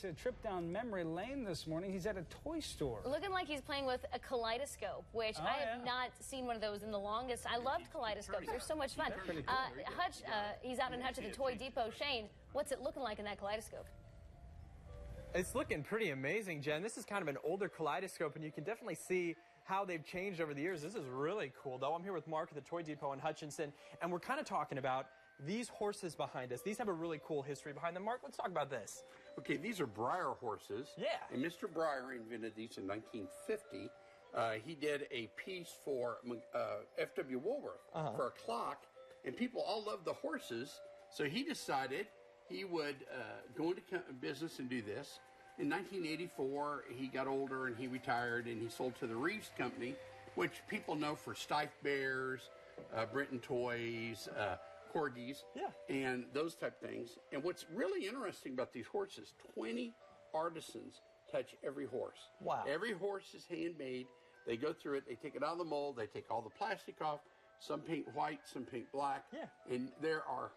A trip down memory lane this morning. He's at a toy store. Looking like he's playing with a kaleidoscope, which I have not seen one of those in the longest. I loved kaleidoscopes. They're so much fun. Hutch, he's out in Hutch at the Toy Depot. Shane, what's it looking like in that kaleidoscope? It's looking pretty amazing, Jen. This is kind of an older kaleidoscope, and you can definitely see how they've changed over the years. This is really cool, though. I'm here with Mark at the Toy Depot in Hutchinson, and we're kind of talking about these horses behind us. These have a really cool history behind them. Mark, let's talk about this. Okay, these are Breyer horses. Yeah. And Mr. Breyer invented these in 1950. He did a piece for F.W. Woolworth for a clock, and people all loved the horses, so he decided he would go into business and do this. In 1984, he got older and he retired, and he sold to the Reeves Company, which people know for Steiff Bears, Brinton Toys, corgis, and those type things. And what's really interesting about these horses, 20 artisans touch every horse. Wow. Every horse is handmade. They go through it. They take it out of the mold. They take all the plastic off. Some paint white, some paint black. Yeah. And there are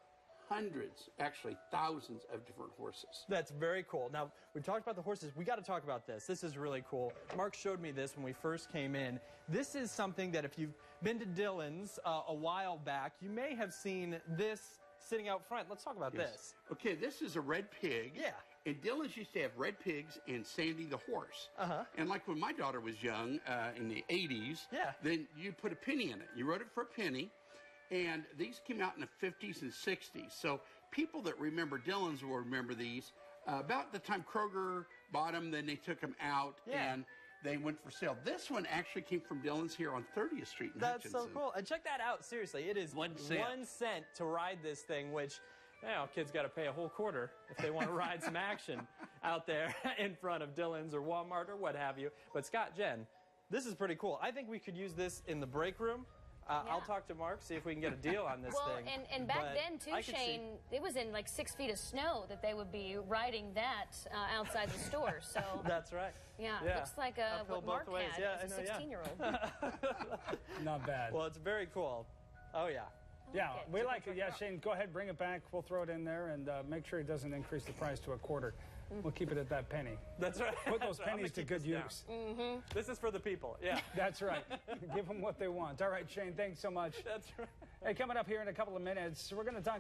hundreds, actually thousands of different horses. That's very cool. Now, we've talked about the horses. We got to talk about this. This is really cool. Mark showed me this when we first came in. This is something that if you've been to Dillon's a while back, you may have seen this sitting out front. Let's talk about this. Okay, this is a red pig. Yeah. And Dillon's used to have red pigs and Sandy the horse. And like when my daughter was young, in the 80s, then you put a penny in it. You wrote it for a penny. And these came out in the 50s and 60s. So people that remember Dillon's will remember these. About the time Kroger bought them, then they took them out and they went for sale. This one actually came from Dillon's here on 30th Street in That's Hutchinson. so cool. And check that out. Seriously, it is 1 cent to ride this thing, which now kids got to pay a whole quarter if they want to ride some action out there in front of Dillon's or Walmart or what have you. But Scott, Jen, this is pretty cool. I think we could use this in the break room. I'll talk to Mark, see if we can get a deal on this thing. And back then, too, Shane, it was in like 6 feet of snow that they would be riding that outside the store. So that's right. Yeah, looks like what Mark had as a 16-year-old. Not bad. Well, it's very cool. Oh, yeah. Yeah, we like it. Yeah, Shane, go ahead, bring it back. We'll throw it in there and make sure it doesn't increase the price to a quarter. We'll keep it at that penny. That's right. Put those pennies to good use. This is for the people. Yeah. That's right. Give them what they want. All right, Shane, thanks so much. That's right. Hey, coming up here in a couple of minutes, we're going to talk